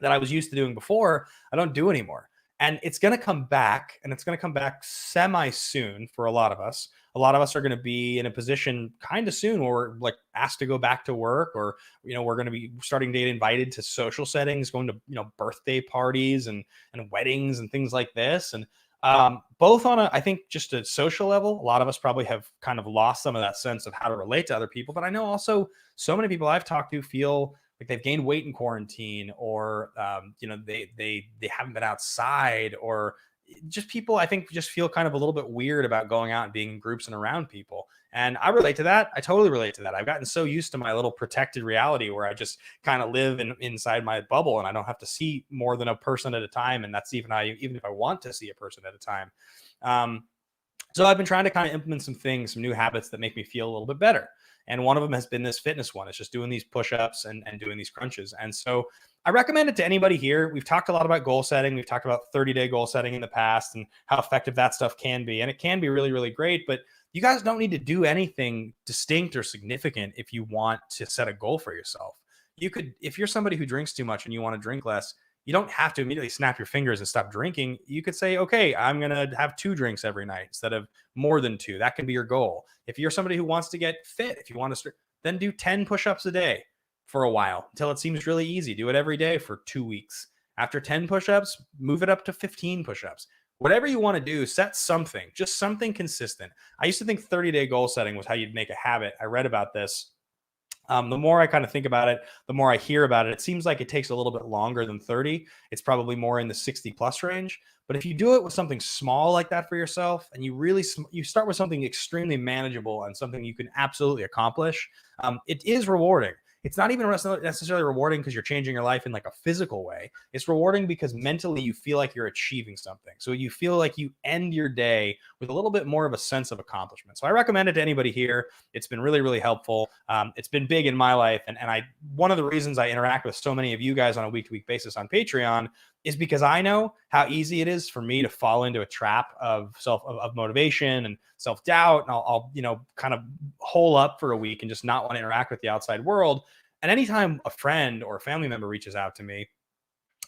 Speaker 1: that I was used to doing before, I don't do anymore. And it's going to come back, and it's going to come back semi soon for a lot of us. A lot of us are going to be in a position kind of soon where we're like asked to go back to work, or, you know, we're going to be starting to get invited to social settings, going to, you know, birthday parties and weddings and things like this. And both on I think just a social level, a lot of us probably have kind of lost some of that sense of how to relate to other people. But I know also so many people I've talked to feel like they've gained weight in quarantine, or, you know, they haven't been outside, or just people, I think, just feel kind of a little bit weird about going out and being in groups and around people. And I relate to that. I totally relate to that. I've gotten so used to my little protected reality where I just kind of live inside my bubble, and I don't have to see more than a person at a time. And that's even if I want to see a person at a time. So I've been trying to kind of implement some new habits that make me feel a little bit better. And one of them has been this fitness one. It's just doing these push-ups and doing these crunches. And so I recommend it to anybody here. We've talked a lot about goal setting. We've talked about 30-day goal setting in the past and how effective that stuff can be. And it can be really, really great. But you guys don't need to do anything distinct or significant if you want to set a goal for yourself. You could, if you're somebody who drinks too much and you want to drink less, you don't have to immediately snap your fingers and stop drinking. You could say, okay, I'm going to have 2 drinks every night instead of more than 2. That can be your goal. If you're somebody who wants to get fit, if you want to, then do 10 push-ups a day for a while until it seems really easy. Do it every day for 2 weeks. After 10 push-ups, move it up to 15 push-ups. Whatever you want to do, set something, just something consistent. I used to think 30-day goal setting was how you'd make a habit. I read about this. The more I kind of think about it, the more I hear about it, it seems like it takes a little bit longer than 30. It's probably more in the 60 plus range. But if you do it with something small like that for yourself, and you start with something extremely manageable and something you can absolutely accomplish, it is rewarding. It's not even necessarily rewarding because you're changing your life in like a physical way. It's rewarding because mentally you feel like you're achieving something. So you feel like you end your day with a little bit more of a sense of accomplishment. So I recommend it to anybody here. It's been really, really helpful. It's been big in my life. And one of the reasons I interact with so many of you guys on a week-to-week basis on Patreon is because I know how easy it is for me to fall into a trap of motivation and self-doubt. And I'll kind of hole up for a week and just not want to interact with the outside world. And anytime a friend or a family member reaches out to me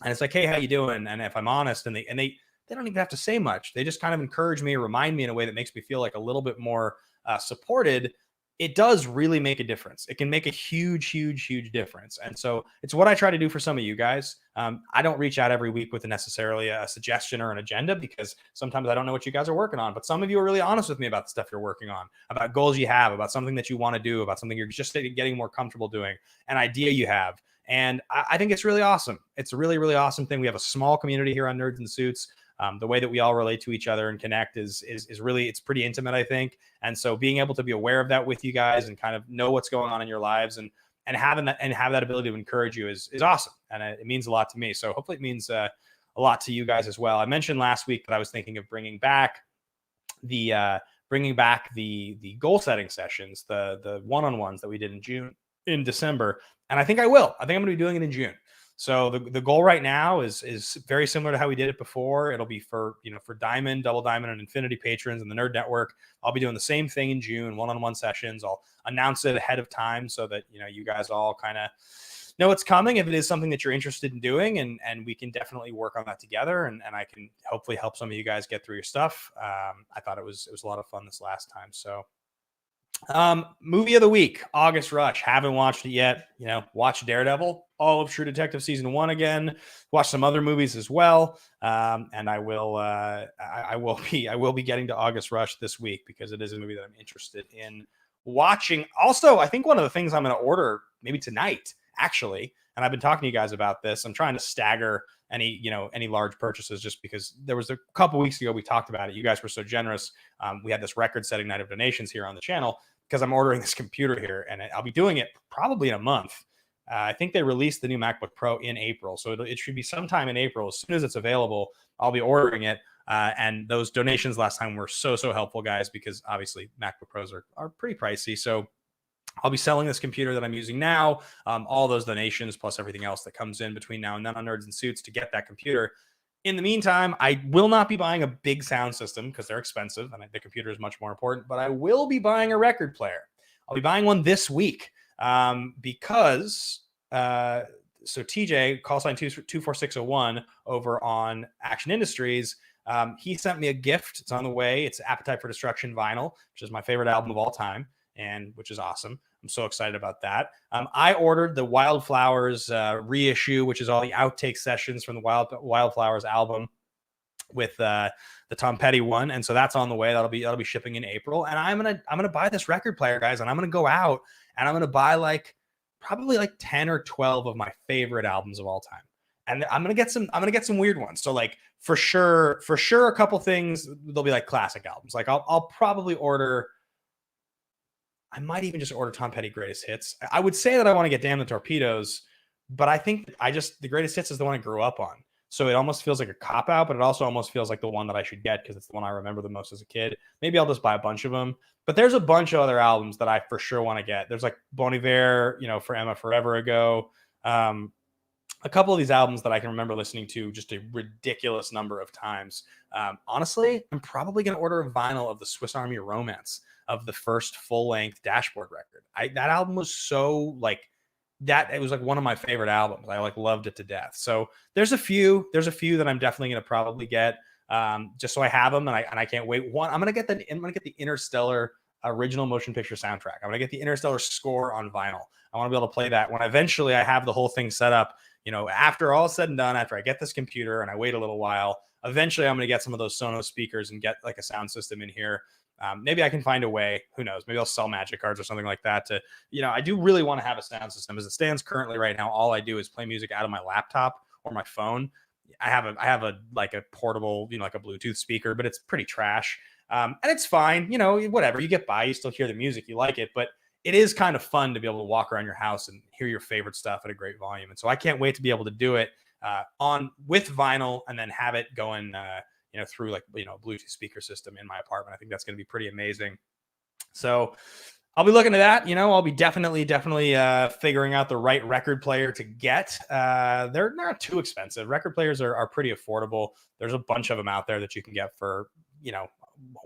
Speaker 1: and it's like, hey, how you doing? And if I'm honest, and they don't even have to say much, they just kind of encourage me or remind me in a way that makes me feel like a little bit more supported. It does really make a difference. It can make a huge, huge, huge difference. And so it's what I try to do for some of you guys. I don't reach out every week with necessarily a suggestion or an agenda because sometimes I don't know what you guys are working on. But some of you are really honest with me about the stuff you're working on, about goals you have, about something that you want to do, about something you're just getting more comfortable doing, an idea you have. And I think it's really awesome. It's a really, really awesome thing. We have a small community here on Nerds and Suits. The way that we all relate to each other and connect is really, it's pretty intimate, I think. And so being able to be aware of that with you guys and kind of know what's going on in your lives and have that ability to encourage you is awesome. And it means a lot to me. So hopefully it means a lot to you guys as well. I mentioned last week that I was thinking of bringing back the goal setting sessions, the one-on-ones that we did in December. And I think I will. I think I'm going to be doing it in June. So the goal right now is very similar to how we did it before. It'll be for Diamond, Double Diamond, and Infinity patrons and the Nerd Network. I'll be doing the same thing in June, one-on-one sessions. I'll announce it ahead of time so that you guys all kind of know it's coming if it is something that you're interested in doing, and we can definitely work on that together. And I can hopefully help some of you guys get through your stuff. I thought it was a lot of fun this last time. So. Movie of the week, August Rush. Haven't watched it yet. Watch Daredevil, all of True Detective season 1 again. Watch some other movies as well. And I will be getting to August Rush this week because it is a movie that I'm interested in watching. Also, I think one of the things I'm going to order maybe tonight, actually, and I've been talking to you guys about this. I'm trying to stagger any large purchases just because there was a couple weeks ago we talked about it. You guys were so generous. We had this record-setting night of donations here on the channel because I'm ordering this computer here, and I'll be doing it probably in a month. I think they released the new MacBook Pro in April, so it should be sometime in April. As soon as it's available, I'll be ordering it. And those donations last time were so helpful, guys, because obviously MacBook Pros are pretty pricey. So I'll be selling this computer that I'm using now, all those donations plus everything else that comes in between now and then on Nerds and Suits to get that computer. In the meantime, I will not be buying a big sound system because they're expensive and the computer is much more important, but I will be buying a record player. I'll be buying one this week because so TJ, call sign 24601 over on Action Industries, he sent me a gift. It's on the way. It's Appetite for Destruction vinyl, which is my favorite album of all time, and which is awesome. I'm so excited about that. I ordered the Wildflowers reissue, which is all the outtake sessions from the Wildflowers album with the Tom Petty one, and so that's on the way. That'll be shipping in April. And I'm gonna buy this record player, guys, and I'm gonna go out and I'm gonna buy probably 10 or 12 of my favorite albums of all time. And I'm gonna get some weird ones. So for sure, a couple things they'll be classic albums. I'll probably order. I might even just order Tom Petty Greatest Hits. I would say that I want to get Damn the Torpedoes, but I think the Greatest Hits is the one I grew up on. So it almost feels like a cop-out, but it also almost feels like the one that I should get because it's the one I remember the most as a kid. Maybe I'll just buy a bunch of them. But there's a bunch of other albums that I for sure want to get. There's Bon Iver, for Emma Forever Ago. A couple of these albums that I can remember listening to just a ridiculous number of times. Honestly, I'm probably going to order a vinyl of the Swiss Army Romance, of the first full-length Dashboard record. That album was so that it was like one of my favorite albums. I like loved it to death. So there's a few that I'm definitely going to probably get, just so I have them, and I can't wait. One, I'm going to get the Interstellar original motion picture soundtrack. I'm going to get the Interstellar score on vinyl. I want to be able to play that when eventually I have the whole thing set up. You know, after all said and done, after I get this computer and I wait a little while, eventually I'm going to get some of those Sonos speakers and get like a sound system in here. Maybe I can find a way. Who knows? Maybe I'll sell magic cards or something like that. To, you know, I do really want to have a sound system. As it stands currently right now, all I do is play music out of my laptop or my phone. I have a like a portable, you know, like a Bluetooth speaker, but it's pretty trash. And it's fine. You know, whatever, you get by. You still hear the music. You like it, but it is kind of fun to be able to walk around your house and hear your favorite stuff at a great volume. And so I can't wait to be able to do it on with vinyl and then have it going, you know, through like, you know, Bluetooth speaker system in my apartment. I think that's going to be pretty amazing. So I'll be looking to that. You know, I'll be definitely figuring out the right record player to get. They're not too expensive. Record players are pretty affordable. There's a bunch of them out there that you can get for, you know,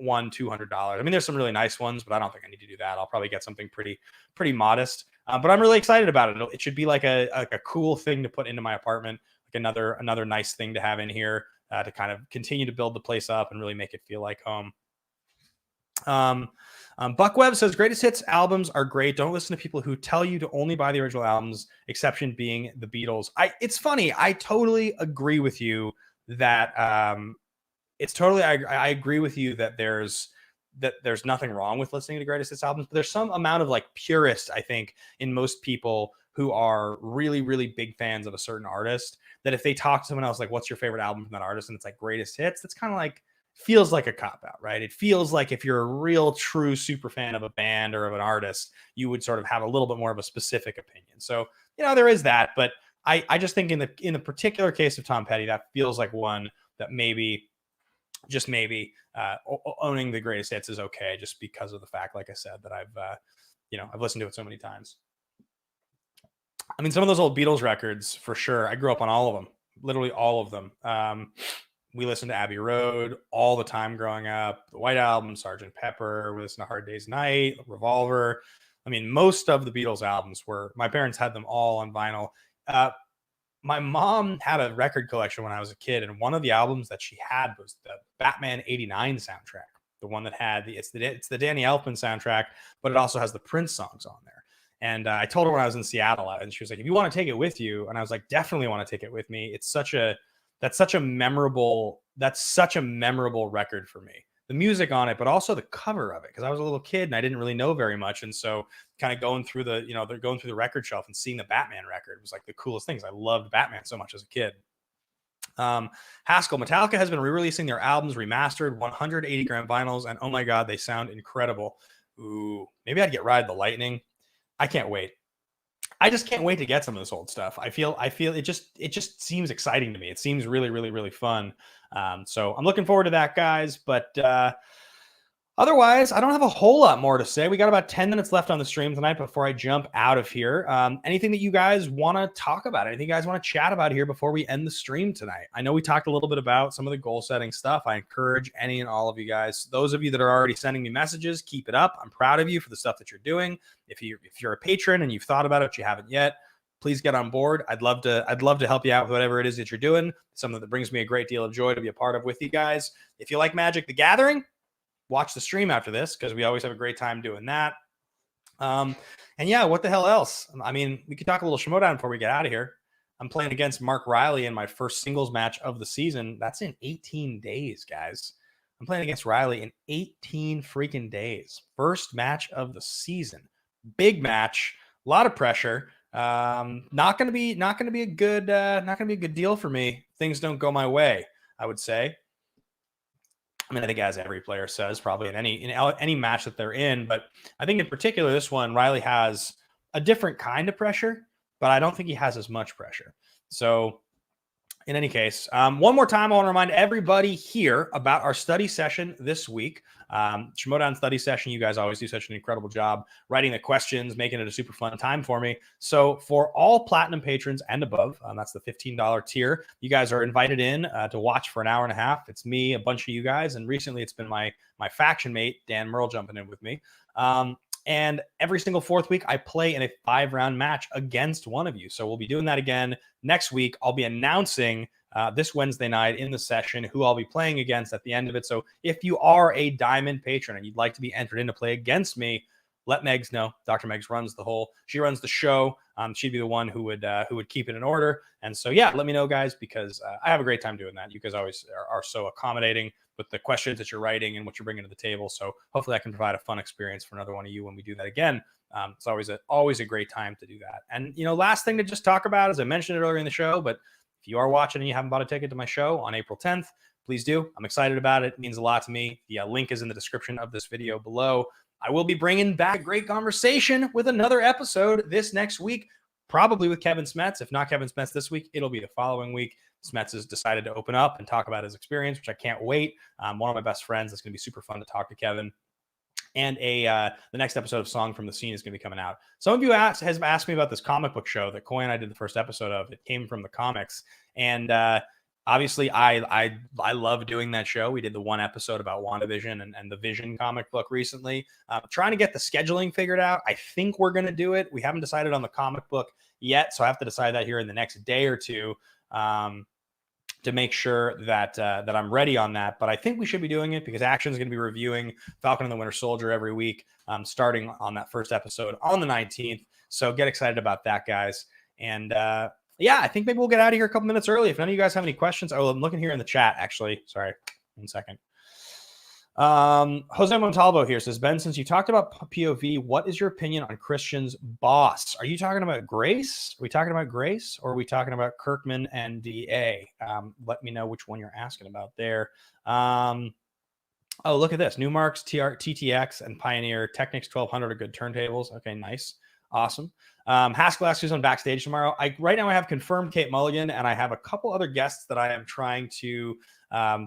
Speaker 1: $100-200. I mean, there's some really nice ones, but I don't think I need to do that. I'll probably get something pretty modest. But I'm really excited about it. It should be like a cool thing to put into my apartment, like another nice thing to have in here to kind of continue to build the place up and really make it feel like home. Buck Webb says greatest hits albums are great. Don't listen to people who tell you to only buy the original albums, exception being the Beatles. It's funny. I totally agree with you that I agree with you that there's nothing wrong with listening to greatest hits albums, but there's some amount of like purist, I think, in most people who are really, really big fans of a certain artist, that if they talk to someone else, like, what's your favorite album from that artist? And it's like greatest hits. That's kind of like, feels like a cop out, right? It feels like if you're a real true super fan of a band or of an artist, you would sort of have a little bit more of a specific opinion. So, you know, there is that, but I just think in the particular case of Tom Petty, that feels like one that maybe owning the greatest hits is okay, just because of the fact, like I said, that I've listened to it so many times. I mean, some of those old Beatles records, for sure, I grew up on all of them, literally all of them. We listened to Abbey Road all the time growing up, the White Album, Sgt. Pepper, we listened to Hard Day's Night, Revolver. I mean, most of the Beatles albums my parents had them all on vinyl. My mom had a record collection when I was a kid, and one of the albums that she had was the Batman '89 soundtrack, the one that had it's the Danny Elfman soundtrack, but it also has the Prince songs on there. And I told her when I was in Seattle, and she was like, "If you want to take it with you," and I was like, "Definitely want to take it with me." That's such a memorable record for me. The music on it, but also the cover of it, because I was a little kid and I didn't really know very much, and so kind of going through the record shelf and seeing the Batman record was like the coolest things. I loved Batman so much as a kid. Haskell, Metallica has been re-releasing their albums remastered, 180-gram vinyls, and oh my god, they sound incredible. Ooh, maybe I'd get Ride the Lightning. I can't wait. I just can't wait to get some of this old stuff. I feel it just seems exciting to me. It seems really, really, really fun. So I'm looking forward to that, guys. But otherwise, I don't have a whole lot more to say. We got about 10 minutes left on the stream tonight before I jump out of here. Anything that you guys want to talk about? Anything you guys want to chat about here before we end the stream tonight? I know we talked a little bit about some of the goal setting stuff. I encourage any and all of you guys, those of you that are already sending me messages, keep it up. I'm proud of you for the stuff that you're doing. If you're a patron and you've thought about it, but you haven't yet, please get on board. I'd love to help you out with whatever it is that you're doing. Something that brings me a great deal of joy to be a part of with you guys. If you like Magic the Gathering, watch the stream after this, because we always have a great time doing that. And yeah, what the hell else? I mean, we could talk a little Schmodown before we get out of here. I'm playing against Mark Riley in my first singles match of the season. That's in 18 days, guys. I'm playing against Riley in 18 freaking days. First match of the season. Big match, a lot of pressure. Not going to be a good deal for me. Things don't go my way, I would say. I mean, I think as every player says, probably in any match that they're in, but I think in particular this one, Riley has a different kind of pressure, but I don't think he has as much pressure. So in any case, one more time, I want to remind everybody here about our study session this week. Schmodown study session. You guys always do such an incredible job writing the questions, making it a super fun time for me. So for all platinum patrons and above, that's the $15 tier, you guys are invited in to watch for an hour and a half. It's me, a bunch of you guys, and recently it's been my faction mate, Dan Merle, jumping in with me. And every single fourth week, I play in a 5-round match against one of you. So we'll be doing that again next week. I'll be announcing this Wednesday night in the session who I'll be playing against at the end of it. So if you are a Diamond patron and you'd like to be entered in to play against me, let Megs know. Dr. Megs runs she runs the show. She'd be the one who would keep it in order. And so, yeah, let me know, guys, because I have a great time doing that. You guys always are so accommodating with the questions that you're writing and what you're bringing to the table. So hopefully I can provide a fun experience for another one of you when we do that again. It's always a great time to do that. And, last thing to just talk about, as I mentioned it earlier in the show, but if you are watching and you haven't bought a ticket to my show on April 10th, please do. I'm excited about it. It means a lot to me. The link is in the description of this video below. I will be bringing back a great conversation with another episode this next week, probably with Kevin Smets. If not Kevin Smets this week, it'll be the following week. Smets has decided to open up and talk about his experience, which I can't wait. One of my best friends. It's going to be super fun to talk to Kevin. And the next episode of Song from the Scene is going to be coming out. Some of you has asked me about this comic book show that Coy and I did the first episode of. It came from the comics. And obviously, I love doing that show. We did the one episode about WandaVision and the Vision comic book recently. Trying to get the scheduling figured out. I think we're going to do it. We haven't decided on the comic book yet, so I have to decide that here in the next day or two to make sure that I'm ready on that. But I think we should be doing it because Action is going to be reviewing Falcon and the Winter Soldier every week, starting on that first episode on the 19th. So get excited about that, guys. And yeah, I think maybe we'll get out of here a couple minutes early. If none of you guys have any questions, I'm looking here in the chat, actually. Sorry, 1 second. Jose Montalvo here says, Ben, since you talked about POV, what is your opinion on Christian's boss? Are you talking about Grace? Are we talking about Grace or are we talking about Kirkman and DA? Let me know which one you're asking about there. Oh, look at this. Newmark's TTX and Pioneer Technics 1200 are good turntables. Okay, nice. Awesome. Haskell asks who's on backstage tomorrow. Right now I have confirmed Kate Mulligan, and I have a couple other guests that I am trying to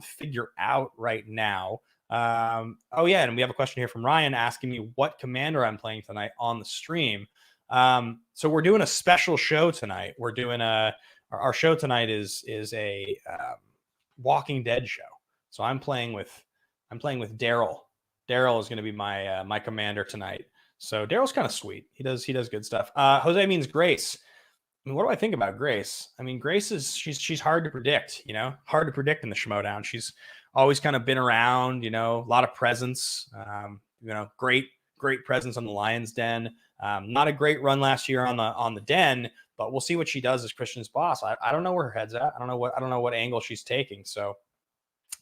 Speaker 1: figure out right now. Oh yeah, and we have a question here from Ryan asking me what commander I'm playing tonight on the stream. So we're doing a special show tonight. We're doing our show tonight is a Walking Dead show. So I'm playing with Daryl. Daryl is going to be my my commander tonight. So Daryl's kind of sweet. He does good stuff. Jose means Grace. I mean, what do I think about Grace? I mean, Grace she's hard to predict, hard to predict in the Schmodown. She's always kind of been around, a lot of presence, great presence on the Lion's Den. Not a great run last year on the Den, but we'll see what she does as Christian's boss. I don't know where her head's at. I don't know what angle she's taking. So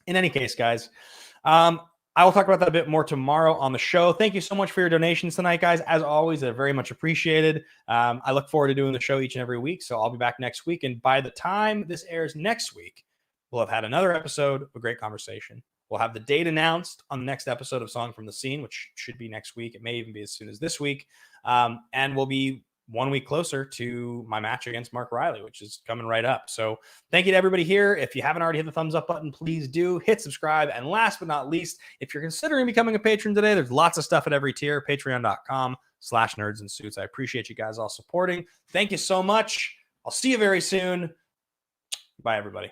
Speaker 1: in any case, guys, I will talk about that a bit more tomorrow on the show. Thank you so much for your donations tonight, guys. As always, they're very much appreciated. I look forward to doing the show each and every week, so I'll be back next week. And by the time this airs next week, we'll have had another episode of a great conversation. We'll have the date announced on the next episode of Song from the Scene, which should be next week. It may even be as soon as this week. And we'll be 1 week closer to my match against Mark Riley, which is coming right up. So thank you to everybody here. If you haven't already hit the thumbs up button, please do hit subscribe. And last but not least, if you're considering becoming a patron today, there's lots of stuff at every tier, patreon.com/nerdsandsuits. I appreciate you guys all supporting. Thank you so much. I'll see you very soon. Bye, everybody.